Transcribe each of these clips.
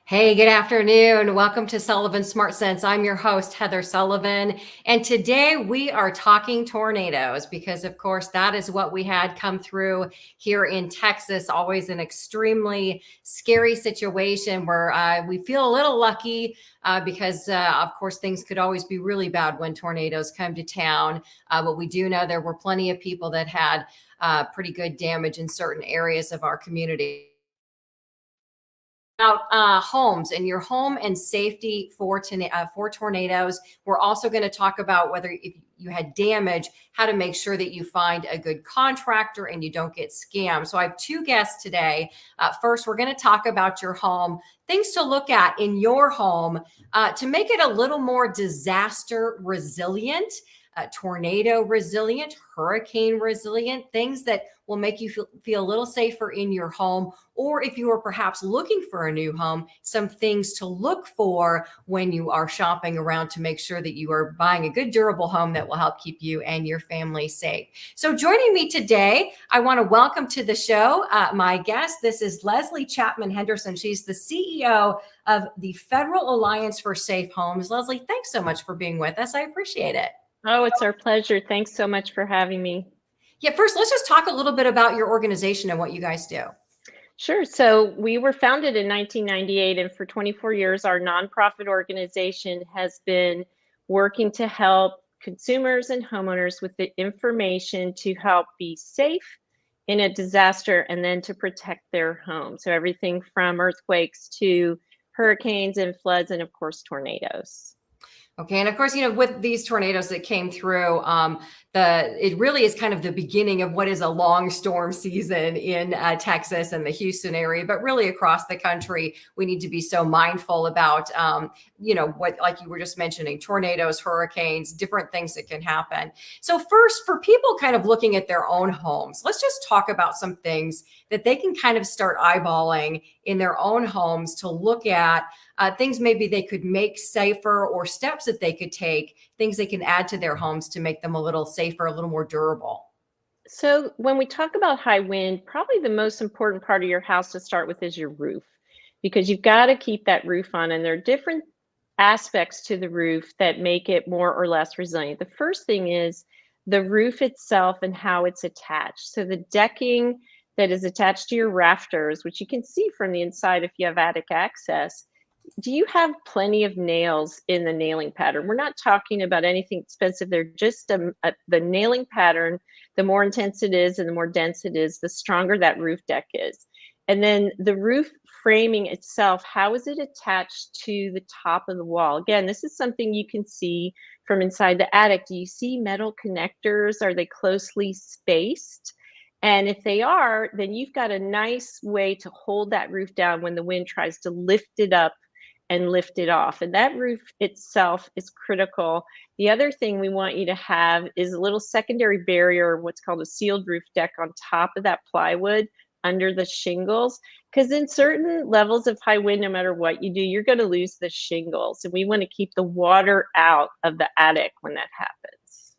Hey, good afternoon. Welcome to Sullivan Smart Sense. I'm your host, Heather Sullivan. And today we are talking tornadoes because, of course, that is what we had come through here in Texas. Always an extremely scary situation where we feel a little lucky because, of course, things could always be really bad when tornadoes come to town. But we do know there were plenty of people that had pretty good damage in certain areas of our community. About homes and your home and safety for tornadoes. We're also going to talk about whether if you had damage, how to make sure that you find a good contractor and you don't get scammed. So I have two guests today. First, we're going to talk about your home, things to look at in your home to make it a little more disaster resilient. Tornado resilient, hurricane resilient, things that will make you feel a little safer in your home. Or if you are perhaps looking for a new home, some things to look for when you are shopping around to make sure that you are buying a good durable home that will help keep you and your family safe. So joining me today, I want to welcome to the show my guest. This is Leslie Chapman Henderson. She's the CEO of the Federal Alliance for Safe Homes. Leslie, thanks so much for being with us. I appreciate it. Oh, it's our pleasure. Thanks so much for having me. Yeah, first, let's just talk a little bit about your organization and what you guys do. Sure. So we were founded in 1998, and for 24 years, our nonprofit organization has been working to help consumers and homeowners with the information to help be safe in a disaster and then to protect their home. So everything from earthquakes to hurricanes and floods, and of course, tornadoes. Okay. And of course, with these tornadoes that came through, it really is kind of the beginning of what is a long storm season in Texas and the Houston area, but really across the country, we need to be so mindful about, what, like you were just mentioning, tornadoes, hurricanes, different things that can happen. So first, for people kind of looking at their own homes, let's just talk about some things that they can kind of start eyeballing in their own homes to look at things maybe they could make safer or steps that they could take, things they can add to their homes to make them a little safer, a little more durable. So when we talk about high wind, probably the most important part of your house to start with is your roof, because you've got to keep that roof on. And there are different aspects to the roof that make it more or less resilient. The first thing is the roof itself and how it's attached. So the decking that is attached to your rafters, which you can see from the inside if you have attic access, do you have plenty of nails in the nailing pattern? We're not talking about anything expensive. They're just the nailing pattern. The more intense it is and the more dense it is, the stronger that roof deck is. And then the roof framing itself, how is it attached to the top of the wall? Again, this is something you can see from inside the attic. Do you see metal connectors? Are they closely spaced? And if they are, then you've got a nice way to hold that roof down when the wind tries to lift it up and lift it off. And that roof itself is critical. The other thing we want you to have is a little secondary barrier, what's called a sealed roof deck on top of that plywood under the shingles. Because in certain levels of high wind, no matter what you do, you're going to lose the shingles. And we want to keep the water out of the attic when that happens.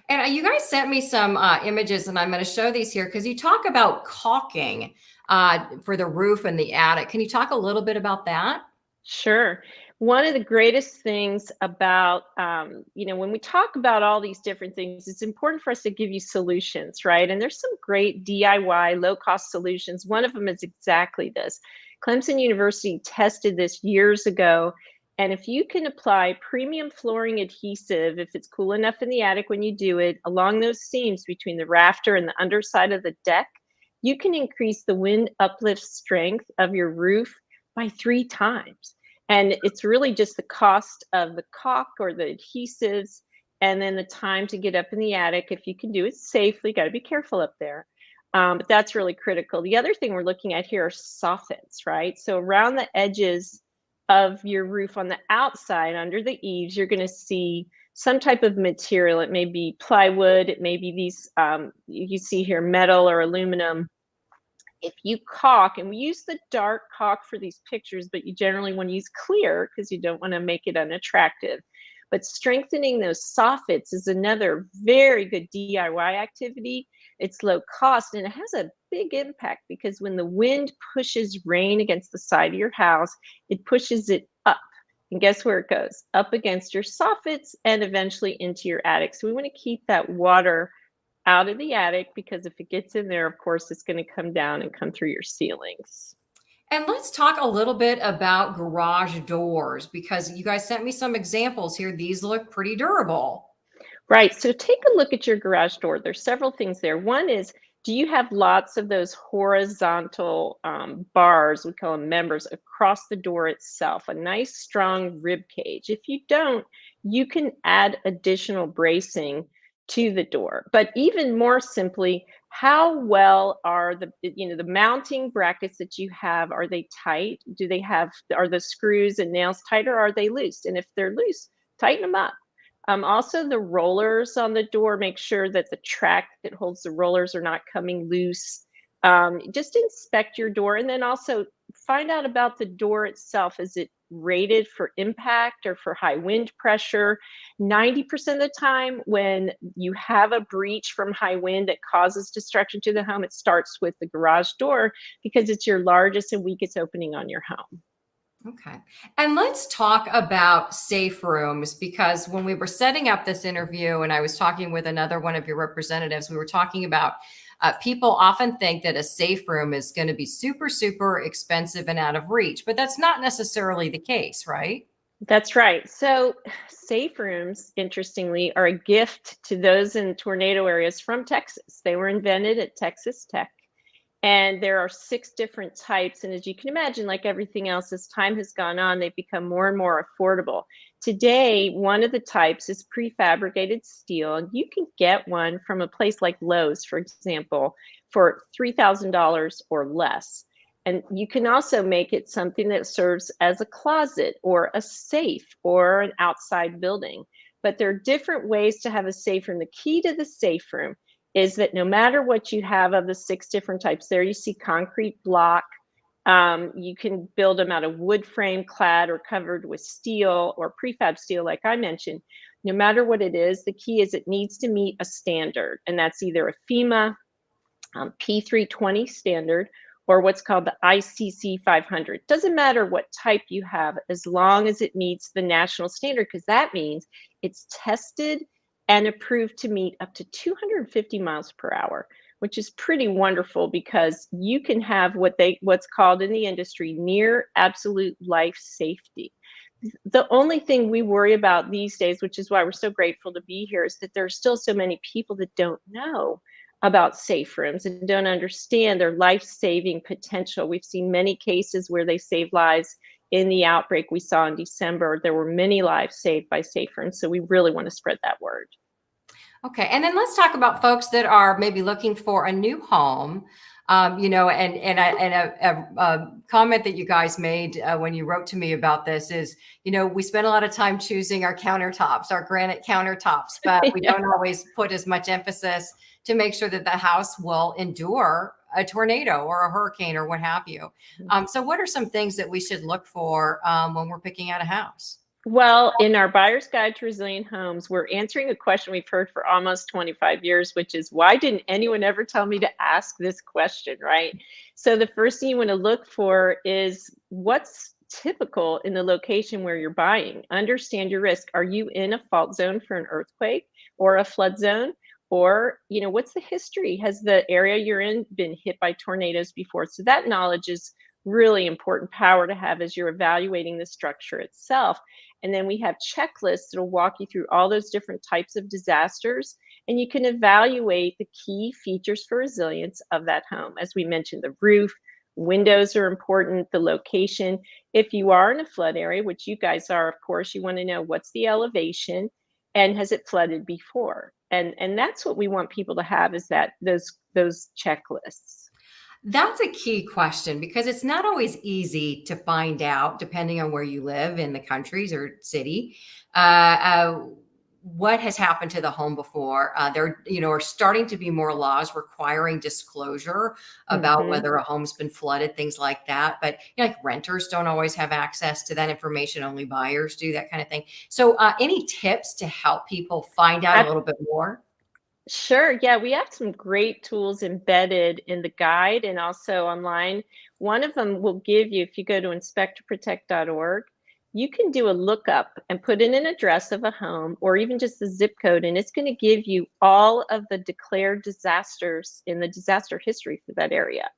And you guys sent me some images, and I'm going to show these here because you talk about caulking for the roof and the attic. Can you talk a little bit about that? Sure. One of the greatest things about, when we talk about all these different things, it's important for us to give you solutions, right? And there's some great DIY low-cost solutions. One of them is exactly this. Clemson University tested this years ago. And if you can apply premium flooring adhesive, if it's cool enough in the attic when you do it, along those seams between the rafter and the underside of the deck, you can increase the wind uplift strength of your roof by 3 times. And it's really just the cost of the caulk or the adhesives, and then the time to get up in the attic. If you can do it safely, got to be careful up there. But that's really critical. The other thing we're looking at here are soffits, right? So around the edges of your roof on the outside, under the eaves, you're going to see some type of material. It may be plywood, it may be these, you see here, metal or aluminum. If you caulk, and we use the dark caulk for these pictures, but you generally want to use clear because you don't want to make it unattractive. But strengthening those soffits is another very good DIY activity. It's low cost and it has a big impact because when the wind pushes rain against the side of your house, it pushes it up. And guess where it goes? Up against your soffits and eventually into your attic. So we want to keep that water out of the attic because if it gets in there, of course, it's going to come down and come through your ceilings. And let's talk a little bit about garage doors because you guys sent me some examples here. These look pretty durable. Right. So take a look at your garage door. There's several things there. One is, do you have lots of those horizontal bars, we call them members, across the door itself, a nice strong rib cage? If you don't, you can add additional bracing to the door. But even more simply, how well are the mounting brackets that you have, are they tight? Are the screws and nails tight or are they loose? And if they're loose, tighten them up. Also, the rollers on the door, make sure that the track that holds the rollers are not coming loose. Just inspect your door and then also find out about the door itself. Is it rated for impact or for high wind pressure? 90% of the time, when you have a breach from high wind that causes destruction to the home, it starts with the garage door because it's your largest and weakest opening on your home. Okay. And let's talk about safe rooms because when we were setting up this interview and I was talking with another one of your representatives, we were talking about people often think that a safe room is going to be super, super expensive and out of reach, but that's not necessarily the case, right? That's right. So safe rooms, interestingly, are a gift to those in tornado areas from Texas. They were invented at Texas Tech. And there are 6 different types. And as you can imagine, like everything else, as time has gone on, they've become more and more affordable. Today, one of the types is prefabricated steel. And you can get one from a place like Lowe's, for example, for $3,000 or less. And you can also make it something that serves as a closet or a safe or an outside building. But there are different ways to have a safe room. The key to the safe room is that no matter what you have of the 6 different types, there you see concrete block. You can build them out of wood frame clad or covered with steel or prefab steel, like I mentioned. No matter what it is, the key is it needs to meet a standard, and that's either a FEMA P320 standard or what's called the ICC 500. Doesn't matter what type you have as long as it meets the national standard, because that means it's tested and approved to meet up to 250 miles per hour, which is pretty wonderful because you can have what's called in the industry near absolute life safety. The only thing we worry about these days, which is why we're so grateful to be here, is that there are still so many people that don't know about safe rooms and don't understand their life-saving potential. We've seen many cases where they save lives. In the outbreak we saw in December, there were many lives saved by safe rooms. So we really want to spread that word. Okay. And then let's talk about folks that are maybe looking for a new home. And a comment that you guys made when you wrote to me about this is, we spend a lot of time choosing our countertops, our granite countertops, but we don't always put as much emphasis to make sure that the house will endure a tornado or a hurricane or what have you. So what are some things that we should look for when we're picking out a house? Well, in our Buyer's Guide to Resilient Homes, we're answering a question we've heard for almost 25 years, which is, why didn't anyone ever tell me to ask this question, right? So the first thing you want to look for is what's typical in the location where you're buying. Understand your risk. Are you in a fault zone for an earthquake or a flood zone? Or, what's the history? Has the area you're in been hit by tornadoes before? So that knowledge is really important power to have as you're evaluating the structure itself. And then we have checklists that'll walk you through all those different types of disasters, and you can evaluate the key features for resilience of that home. As we mentioned, the roof, windows are important, the location. If you are in a flood area, which you guys are, of course, you want to know what's the elevation and has it flooded before. And that's what we want people to have, is that those checklists. That's a key question because it's not always easy to find out, depending on where you live in the countries or city, uh, uh, what has happened to the home before. There, are starting to be more laws requiring disclosure about Mhm. whether a home's been flooded, things like that. But like renters don't always have access to that information; only buyers do, that kind of thing. So, any tips to help people find out a little bit more? Sure. Yeah, we have some great tools embedded in the guide and also online. One of them will give you, if you go to inspectprotect.org, you can do a lookup and put in an address of a home or even just the zip code, and it's going to give you all of the declared disasters in the disaster history for that area.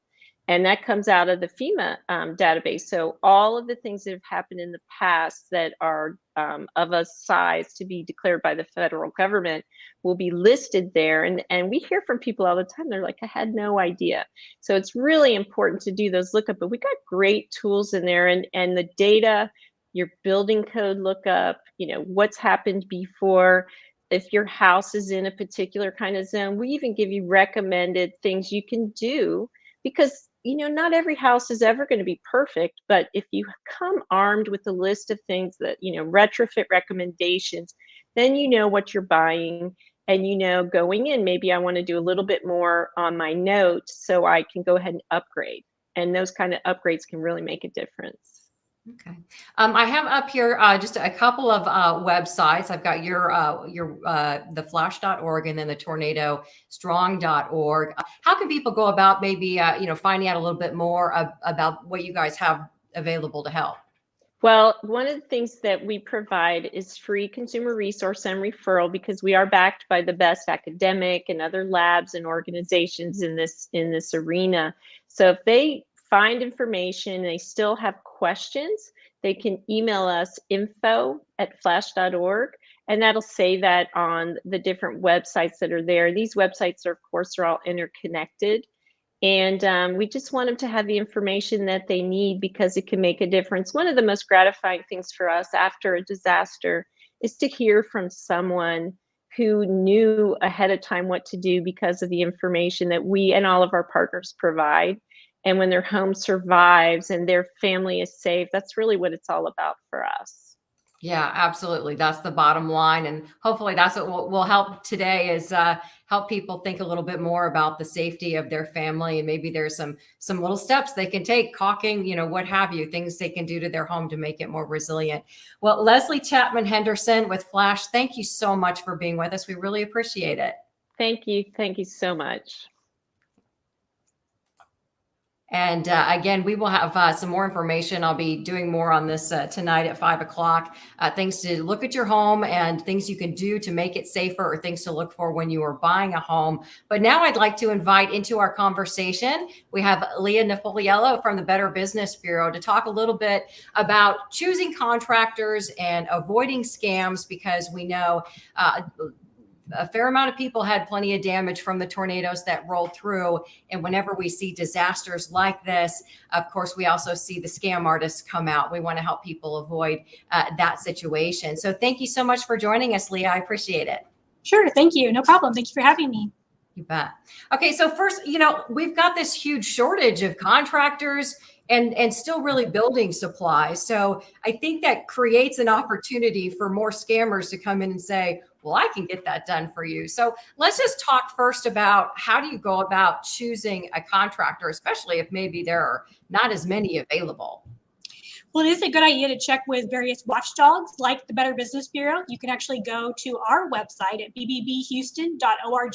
And that comes out of the FEMA database. So all of the things that have happened in the past that are of a size to be declared by the federal government will be listed there. And we hear from people all the time. They're like, I had no idea. So it's really important to do those lookup. But we got great tools in there, and the data, your building code lookup, what's happened before. If your house is in a particular kind of zone, we even give you recommended things you can do, because not every house is ever going to be perfect, but if you come armed with a list of things that, retrofit recommendations, then you know what you're buying. And going in, maybe I want to do a little bit more on my note so I can go ahead and upgrade. And those kind of upgrades can really make a difference. Okay. I have up here just a couple of websites. I've got your the flash.org and then the tornadostrong.org. How can people go about maybe finding out a little bit more about what you guys have available to help? Well, one of the things that we provide is free consumer resource and referral, because we are backed by the best academic and other labs and organizations in this arena. So if they find information and they still have questions, they can email us info@flash.org, and that'll say that on the different websites that are there. These websites are, of course, are all interconnected. And we just want them to have the information that they need, because it can make a difference. One of the most gratifying things for us after a disaster is to hear from someone who knew ahead of time what to do because of the information that we and all of our partners provide. And when their home survives and their family is safe, that's really what it's all about for us. Yeah, absolutely. That's the bottom line. And hopefully that's what will help today is help people think a little bit more about the safety of their family. And maybe there's some little steps they can take, caulking, what have you, things they can do to their home to make it more resilient. Well, Leslie Chapman Henderson with Flash, thank you so much for being with us. We really appreciate it. Thank you. Thank you so much. And again, we will have some more information. I'll be doing more on this tonight at 5 o'clock. Things to look at your home and things you can do to make it safer, or things to look for when you are buying a home. But now I'd like to invite into our conversation, we have Leah Napoliello from the Better Business Bureau to talk a little bit about choosing contractors and avoiding scams, because we know a fair amount of people had plenty of damage from the tornadoes that rolled through. And whenever we see disasters like this, of course, we also see the scam artists come out. We want to help people avoid that situation. So thank you so much for joining us, Leah. I appreciate it. Sure. Thank you. No problem. Thank you for having me. You bet. Okay. So first, we've got this huge shortage of contractors and still really building supplies. So I think that creates an opportunity for more scammers to come in and say, well, I can get that done for you. So let's just talk first about how do you go about choosing a contractor, especially if maybe there are not as many available. Well, it is a good idea to check with various watchdogs like the Better Business Bureau. You can actually go to our website at bbbhouston.org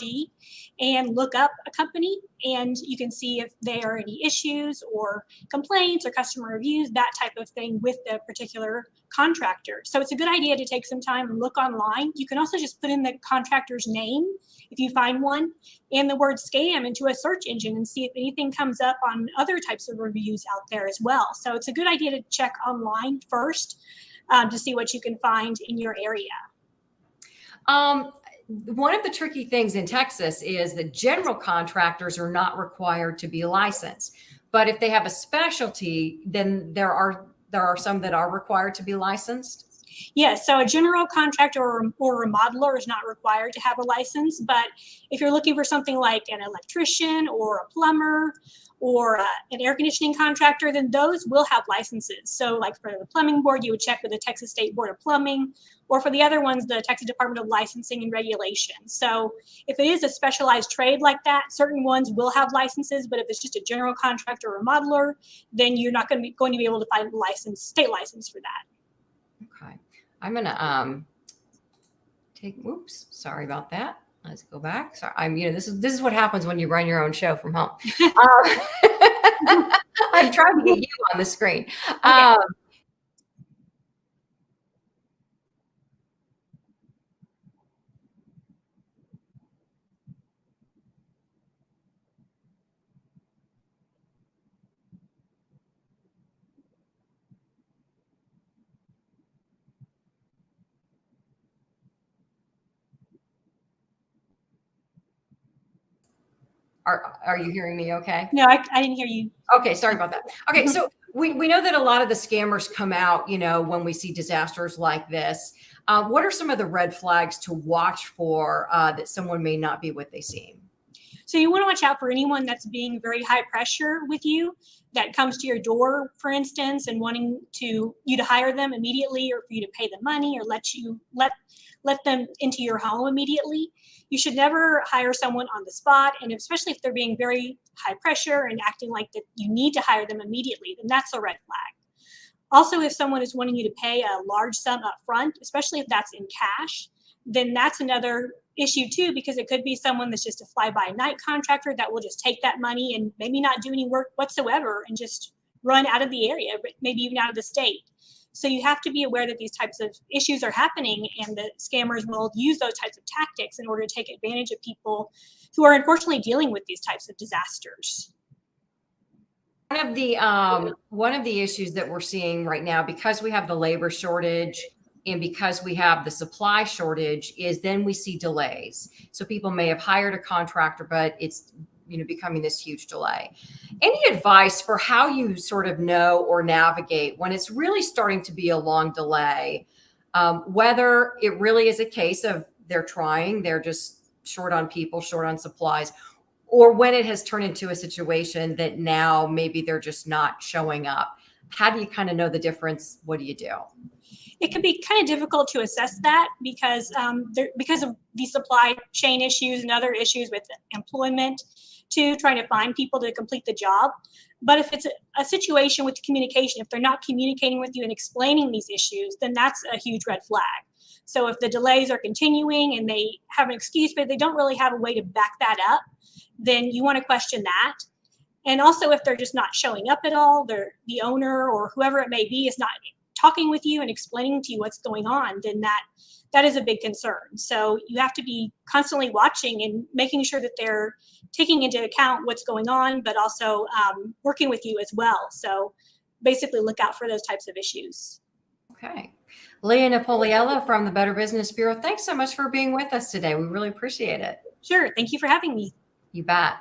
and look up a company, and you can see if there are any issues or complaints or customer reviews, that type of thing with the particular contractor. So it's a good idea to take some time and look online. You can also just put in the contractor's name if you find one, and the word scam into a search engine and see if anything comes up on other types of reviews out there as well. So it's a good idea to check online first to see what you can find in your area. One of the tricky things in Texas is that general contractors are not required to be licensed. But if they have a specialty, then there are some that are required to be licensed. Yes, so a general contractor or remodeler is not required to have a license, but if you're looking for something like an electrician or a plumber or an air conditioning contractor, then those will have licenses. So like for the plumbing board, you would check with the Texas State Board of Plumbing, or for the other ones, the Texas Department of Licensing and Regulation. So if it is a specialized trade like that, certain ones will have licenses, but if it's just a general contractor or remodeler, then you're not going to be able to find a state license for that. Okay. I'm going to oops, sorry about that. Let's go back. Sorry, this is what happens when you run your own show from home. I'm trying to get you on the screen. Okay. Are you hearing me okay? No, I didn't hear you. Okay, sorry about that. Okay, so we know that a lot of the scammers come out, when we see disasters like this. What are some of the red flags to watch for that someone may not be what they seem? So you want to watch out for anyone that's being very high pressure with you, that comes to your door, for instance, and wanting you to hire them immediately, or for you to pay them money, or let them into your home immediately. You should never hire someone on the spot, and especially if they're being very high pressure and acting like that you need to hire them immediately, then that's a red flag. Also, if someone is wanting you to pay a large sum up front, especially if that's in cash, then that's another issue too, because it could be someone that's just a fly-by-night contractor that will just take that money and maybe not do any work whatsoever and just run out of the area, maybe even out of the state. So you have to be aware that these types of issues are happening, and the scammers will use those types of tactics in order to take advantage of people who are unfortunately dealing with these types of disasters. One of the issues that we're seeing right now, because we have the labor shortage and because we have the supply shortage, is then we see delays. So people may have hired a contractor, but it's becoming this huge delay. Any advice for how you sort of know or navigate when it's really starting to be a long delay, whether it really is a case of they're just short on people, short on supplies, or when it has turned into a situation that now maybe they're just not showing up? How do you kind of know the difference? What do you do? It can be kind of difficult to assess that because of the supply chain issues and other issues with employment, to trying to find people to complete the job. But if it's a situation with communication, if they're not communicating with you and explaining these issues, then that's a huge red flag. So if the delays are continuing and they have an excuse, but they don't really have a way to back that up, then you want to question that. And also, if they're just not showing up at all, the owner or whoever it may be is not talking with you and explaining to you what's going on, then that is a big concern. So you have to be constantly watching and making sure that they're taking into account what's going on, but also working with you as well. So basically look out for those types of issues. Okay. Leah Napoliello from the Better Business Bureau, thanks so much for being with us today. We really appreciate it. Sure. Thank you for having me. You bet.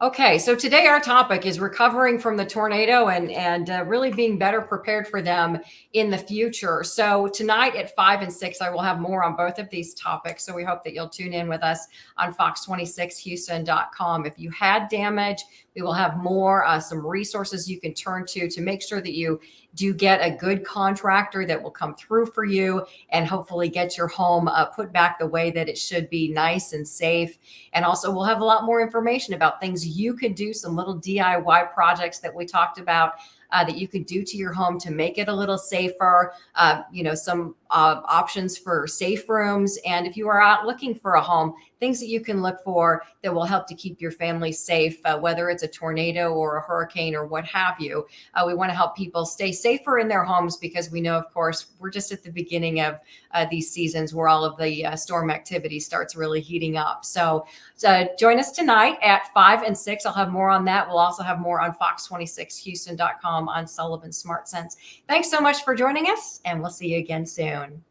Okay, so today our topic is recovering from the tornado and really being better prepared for them in the future. So tonight at 5 and 6, I will have more on both of these topics. So we hope that you'll tune in with us on fox26houston.com. If you had damage, We will have more, some resources you can turn to make sure that you do get a good contractor that will come through for you and hopefully get your home put back the way that it should be, nice and safe. And also we'll have a lot more information about things you could do, some little DIY projects that we talked about that you could do to your home to make it a little safer, some options for safe rooms. And if you are out looking for a home, things that you can look for that will help to keep your family safe, whether it's a tornado or a hurricane or what have you. We want to help people stay safer in their homes because we know, of course, we're just at the beginning of these seasons where all of the storm activity starts really heating up. So join us tonight at 5 and 6. I'll have more on that. We'll also have more on fox26houston.com on Sullivan Smart Sense. Thanks so much for joining us, and we'll see you again soon.